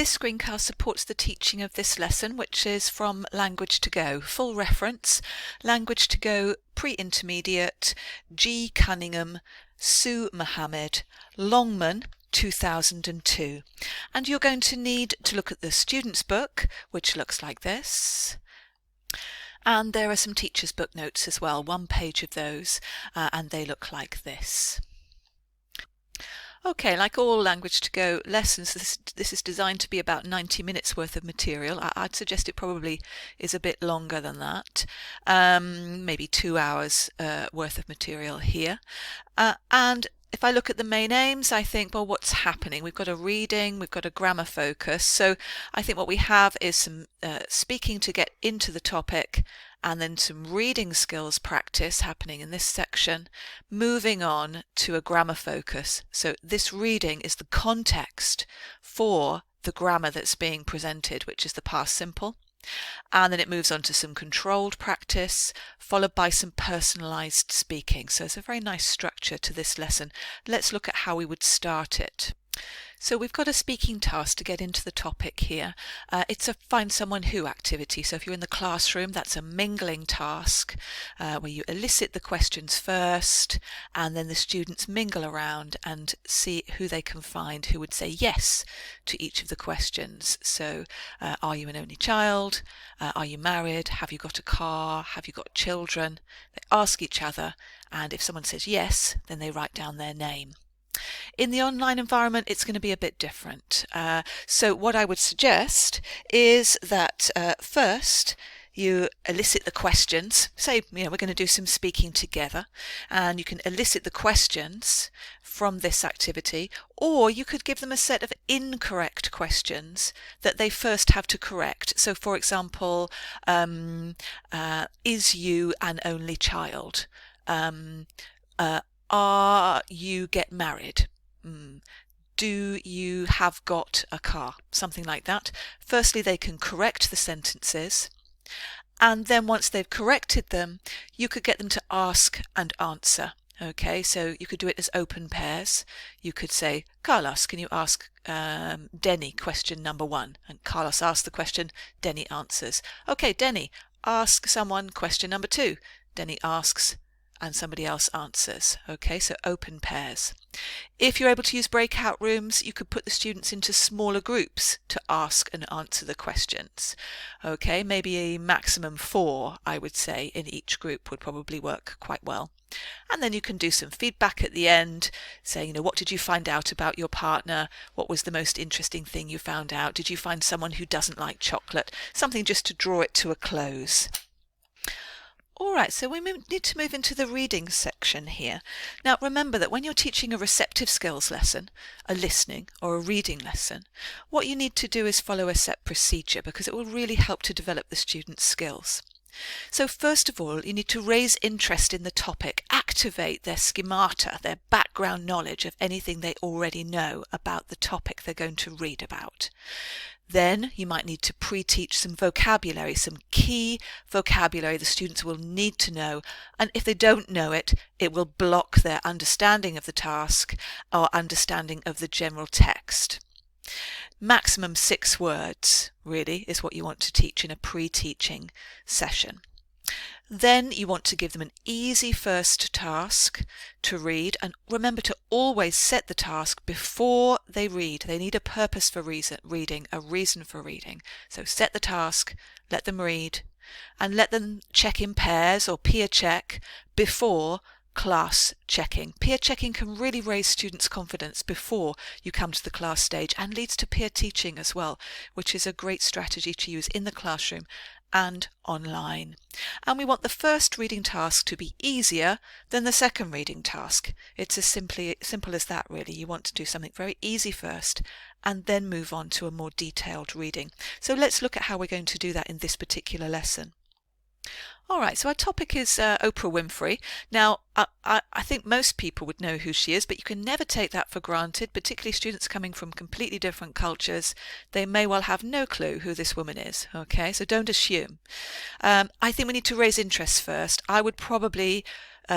This screencast supports the teaching of this lesson, which is from Language to Go. Full reference, Language to Go Pre-Intermediate, G. Cunningham, Sue Mohammed, Longman, 2002. And you're going to need to look at the student's book, which looks like this. And there are some teacher's book notes as well, 1 page of those, and they look like this. Okay, like all Language to Go lessons, this is designed to be about 90 minutes worth of material. I'd suggest it probably is a bit longer than that, maybe 2 hours worth of material here. And if I look at the main aims, I think, well, what's happening? We've got a reading, we've got a grammar focus. So I think what we have is some speaking to get into the topic, and then some reading skills practice happening in this section, moving on to a grammar focus. So this reading is the context for the grammar that's being presented, which is the past simple. And then it moves on to some controlled practice, followed by some personalized speaking. So it's a very nice structure to this lesson. Let's look at how we would start it. So we've got a speaking task to get into the topic here. It's a find someone who activity. So if you're in the classroom, that's a mingling task where you elicit the questions first, and then the students mingle around and see who they can find who would say yes to each of the questions. So are you an only child? Are you married? Have you got a car? Have you got children? They ask each other, and if someone says yes, then they write down their name. In the online environment, it's going to be a bit different. So what I would suggest is that first you elicit the questions. Say, we're going to do some speaking together, and you can elicit the questions from this activity, or you could give them a set of incorrect questions that they first have to correct. So, for example, is you an only child? Are you get married? Do you have got a car? Something like that. Firstly, they can correct the sentences, and then once they've corrected them, you could get them to ask and answer. Okay, so you could do it as open pairs. You could say, Carlos, can you ask Denny question number 1? And Carlos asks the question, Denny answers. Okay, Denny, ask someone question number 2. Denny asks, and somebody else answers. Okay, so open pairs. If you're able to use breakout rooms, you could put the students into smaller groups to ask and answer the questions. Okay, maybe a maximum 4, I would say, in each group would probably work quite well. And then you can do some feedback at the end, saying, what did you find out about your partner? What was the most interesting thing you found out? Did you find someone who doesn't like chocolate? Something just to draw it to a close. All right, so we need to move into the reading section here. Now remember that when you're teaching a receptive skills lesson, a listening or a reading lesson, what you need to do is follow a set procedure, because it will really help to develop the student's skills. So first of all, you need to raise interest in the topic, activate their schemata, their background knowledge of anything they already know about the topic they're going to read about. Then you might need to pre-teach some vocabulary, some key vocabulary the students will need to know, and if they don't know it, it will block their understanding of the task or understanding of the general text. Maximum 6 words, really, is what you want to teach in a pre-teaching session. Then you want to give them an easy first task to read, and remember to always set the task before they read. They need a purpose for reading, a reason for reading. So set the task, let them read, and let them check in pairs or peer check before class checking. Peer checking can really raise students' confidence before you come to the class stage, and leads to peer teaching as well, which is a great strategy to use in the classroom and online. And we want the first reading task to be easier than the second reading task. It's as simple as that, really. You want to do something very easy first and then move on to a more detailed reading. So let's look at how we're going to do that in this particular lesson. All right, so our topic is Oprah Winfrey. Now, I think most people would know who she is, but you can never take that for granted, particularly students coming from completely different cultures. They may well have no clue who this woman is, okay? So don't assume. I think we need to raise interest first. I would probably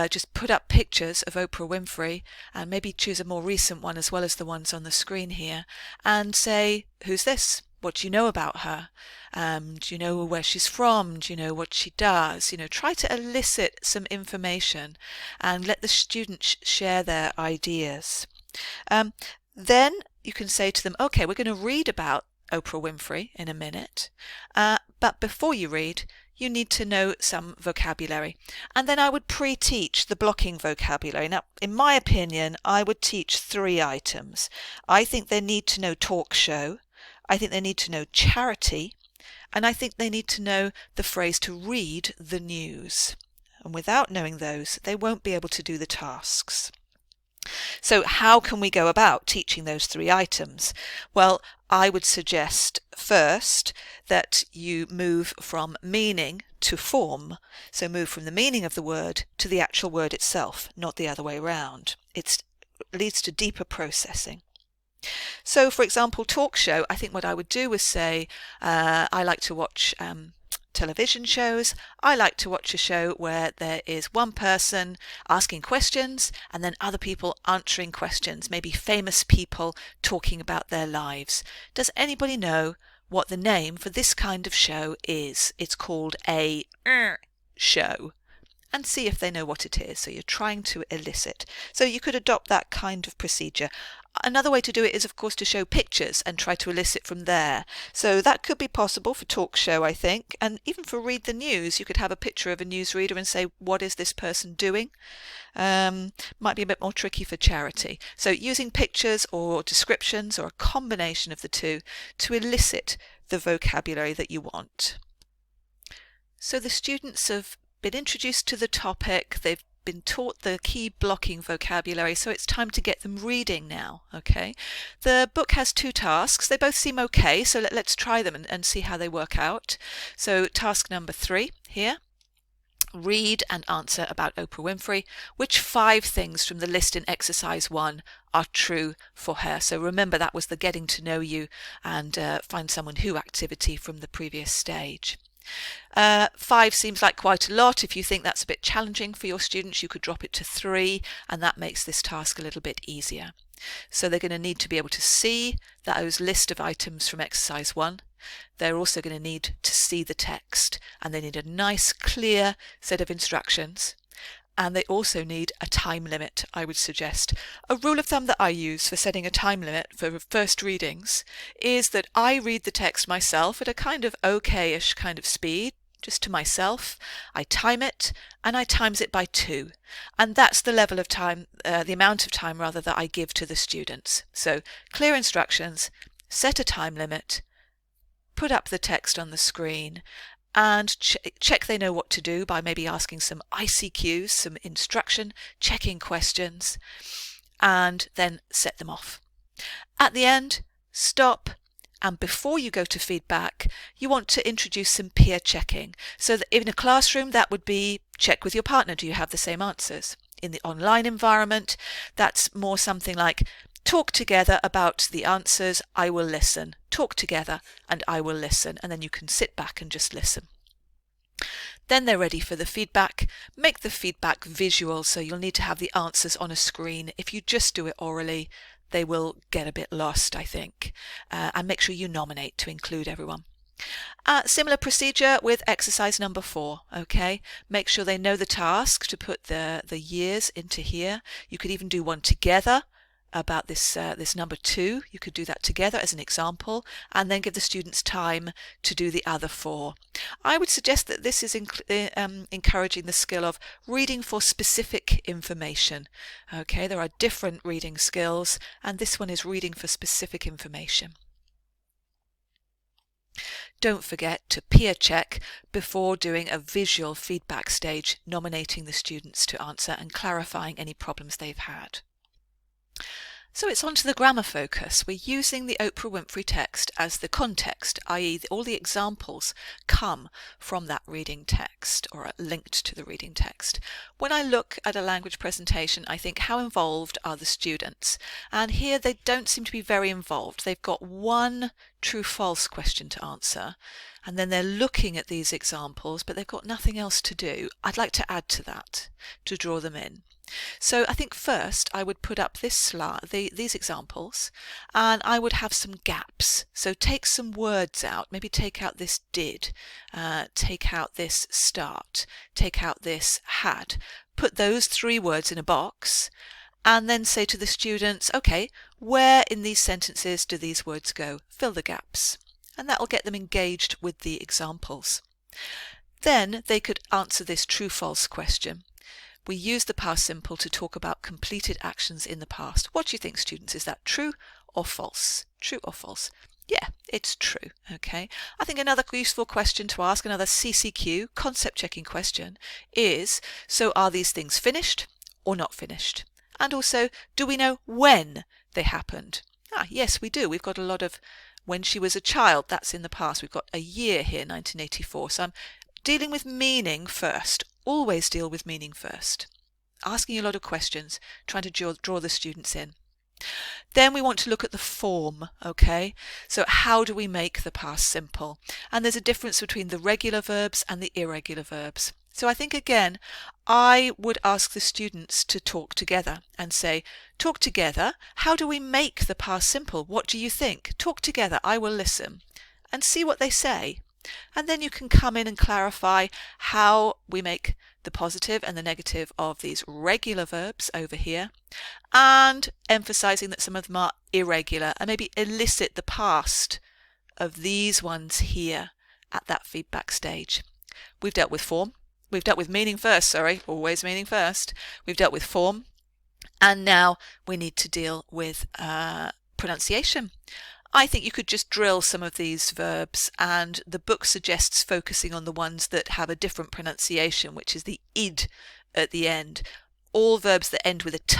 just put up pictures of Oprah Winfrey and maybe choose a more recent one as well as the ones on the screen here and say, who's this? What do you know about her? Do you know where she's from? Do you know what she does? Try to elicit some information and let the students share their ideas. Then you can say to them, okay, we're going to read about Oprah Winfrey in a minute, but before you read, you need to know some vocabulary. And then I would pre-teach the blocking vocabulary. Now, in my opinion, I would teach 3 items. I think they need to know talk show, I think they need to know charity, and I think they need to know the phrase to read the news. And without knowing those, they won't be able to do the tasks. So how can we go about teaching those 3 items? Well, I would suggest first that you move from meaning to form. So move from the meaning of the word to the actual word itself, not the other way around. It leads to deeper processing. So, for example, talk show, I think what I would do is say, I like to watch television shows. I like to watch a show where there is one person asking questions and then other people answering questions, maybe famous people talking about their lives. Does anybody know what the name for this kind of show is? It's called a show. And see if they know what it is. So you're trying to elicit. So you could adopt that kind of procedure. Another way to do it is, of course, to show pictures and try to elicit from there. So that could be possible for talk show, I think. And even for read the news, you could have a picture of a newsreader and say, what is this person doing? Might be a bit more tricky for charity. So using pictures or descriptions or a combination of the two to elicit the vocabulary that you want. So the students have been introduced to the topic, they've been taught the key blocking vocabulary, so it's time to get them reading now. Okay, the book has 2 tasks. They both seem okay, so let's try them and see how they work out. So task number 3 here, read and answer about Oprah Winfrey. Which 5 things from the list in exercise 1 are true for her? So remember, that was the getting to know you and find someone who activity from the previous stage. 5 seems like quite a lot. If you think that's a bit challenging for your students, you could drop it to 3, and that makes this task a little bit easier. So they're going to need to be able to see those list of items from exercise 1. They're also going to need to see the text, and they need a nice clear set of instructions. And they also need a time limit, I would suggest. A rule of thumb that I use for setting a time limit for first readings is that I read the text myself at a kind of okay-ish kind of speed, just to myself. I time it, and I times it by 2. And that's the level of time, the amount of time rather, that I give to the students. So clear instructions, set a time limit, put up the text on the screen, and check they know what to do by maybe asking some ICQs, some instruction, checking questions, and then set them off. At the end, stop, and before you go to feedback, you want to introduce some peer checking. So that in a classroom, that would be check with your partner, do you have the same answers? In the online environment, that's more something like, talk together about the answers, I will listen. Talk together and I will listen. And then you can sit back and just listen. Then they're ready for the feedback. Make the feedback visual, so you'll need to have the answers on a screen. If you just do it orally, they will get a bit lost, I think. And make sure you nominate to include everyone. Similar procedure with exercise number 4, okay? Make sure they know the task to put the years into here. You could even do one together about this number 2. You could do that together as an example, and then give the students time to do the other 4. I would suggest that this is encouraging the skill of reading for specific information. Okay, there are different reading skills, and this one is reading for specific information. Don't forget to peer check before doing a visual feedback stage, nominating the students to answer and clarifying any problems they've had. So it's on to the grammar focus. We're using the Oprah Winfrey text as the context, i.e. all the examples come from that reading text or are linked to the reading text. When I look at a language presentation, I think, how involved are the students? And here they don't seem to be very involved. They've got one true-false question to answer, and then they're looking at these examples, but they've got nothing else to do. I'd like to add to that, to draw them in. So I think first I would put up this slide, these examples, and I would have some gaps. So take some words out, maybe take out this did, take out this start, take out this had. Put those 3 words in a box and then say to the students, okay, where in these sentences do these words go? Fill the gaps. And that will get them engaged with the examples. Then they could answer this true-false question. We use the past simple to talk about completed actions in the past. What do you think, students? Is that true or false? True or false? Yeah, it's true. Okay. I think another useful question to ask, another CCQ, concept checking question, is, so are these things finished or not finished? And also, do we know when they happened? Yes, we do. We've got a lot of when she was a child, that's in the past. We've got a year here, 1984. So I'm dealing with meaning first. Always deal with meaning first. Asking a lot of questions, trying to draw the students in. Then we want to look at the form, okay? So how do we make the past simple? And there's a difference between the regular verbs and the irregular verbs. So I think, again, I would ask the students to talk together and say, talk together, how do we make the past simple? What do you think? Talk together, I will listen, and see what they say. And then you can come in and clarify how we make the positive and the negative of these regular verbs over here, and emphasizing that some of them are irregular, and maybe elicit the past of these ones here at that feedback stage. We've dealt with form. We've dealt with meaning first, sorry, always meaning first. We've dealt with form, and now we need to deal with pronunciation. I think you could just drill some of these verbs, and the book suggests focusing on the ones that have a different pronunciation, which is the id at the end. All verbs that end with a t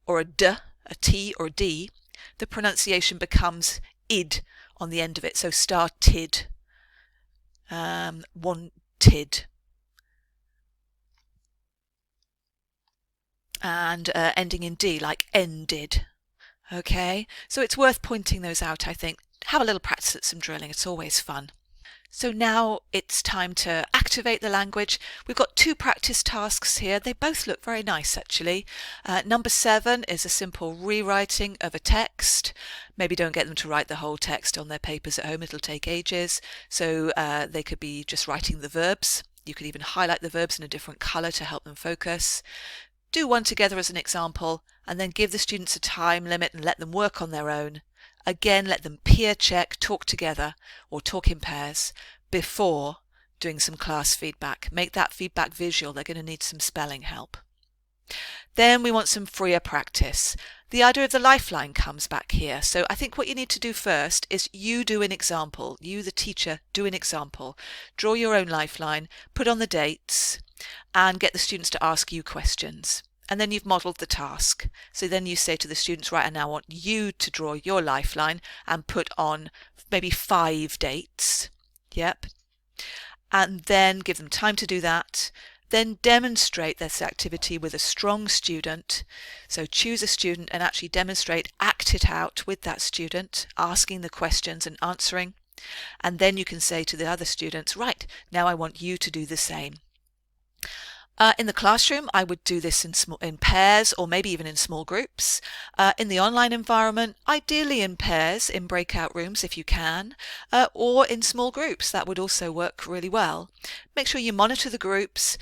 or a d, a t or a d, the pronunciation becomes id on the end of it. So started, wanted, and ending in d, like ended. Okay, so it's worth pointing those out, I think. Have a little practice at some drilling, it's always fun. So now it's time to activate the language. We've got 2 practice tasks here. They both look very nice, actually. Number 7 is a simple rewriting of a text. Maybe don't get them to write the whole text on their papers at home, it'll take ages. So they could be just writing the verbs. You could even highlight the verbs in a different colour to help them focus. Do one together as an example, and then give the students a time limit and let them work on their own. Again, let them peer check, talk together, or talk in pairs before doing some class feedback. Make that feedback visual. They're going to need some spelling help. Then we want some freer practice. The idea of the lifeline comes back here. So I think what you need to do first is you do an example. You, the teacher, do an example. Draw your own lifeline, put on the dates, and get the students to ask you questions. And then you've modelled the task. So then you say to the students, right, I now want you to draw your lifeline and put on maybe 5 dates. Yep. And then give them time to do that. Then demonstrate this activity with a strong student. So choose a student and actually demonstrate, act it out with that student, asking the questions and answering. And then you can say to the other students, right, now I want you to do the same. In the classroom, I would do this in pairs or maybe even in small groups. In the online environment, ideally in pairs, in breakout rooms if you can, or in small groups. That would also work really well. Make sure you monitor the groups.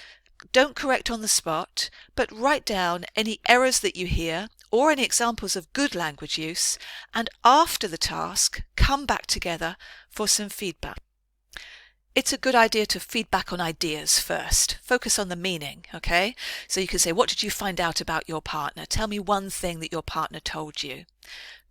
Don't correct on the spot, but write down any errors that you hear or any examples of good language use, and after the task, come back together for some feedback. It's a good idea to feedback on ideas first. Focus on the meaning, okay? So you can say, what did you find out about your partner? Tell me one thing that your partner told you.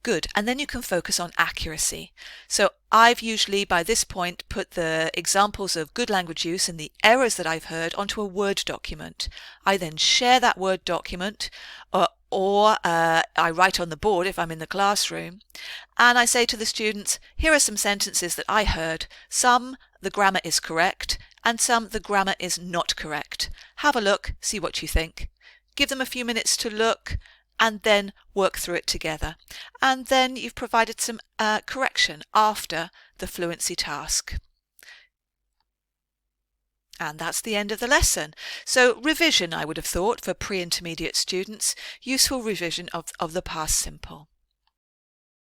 Good. And then you can focus on accuracy. So I've usually, by this point, put the examples of good language use and the errors that I've heard onto a Word document. I then share that Word document or I write on the board if I'm in the classroom, and I say to the students, here are some sentences that I heard. Some the grammar is correct and some the grammar is not correct. Have a look, see what you think. Give them a few minutes to look and then work through it together. And then you've provided some correction after the fluency task. And that's the end of the lesson. So revision, I would have thought, for pre-intermediate students, useful revision of the past simple.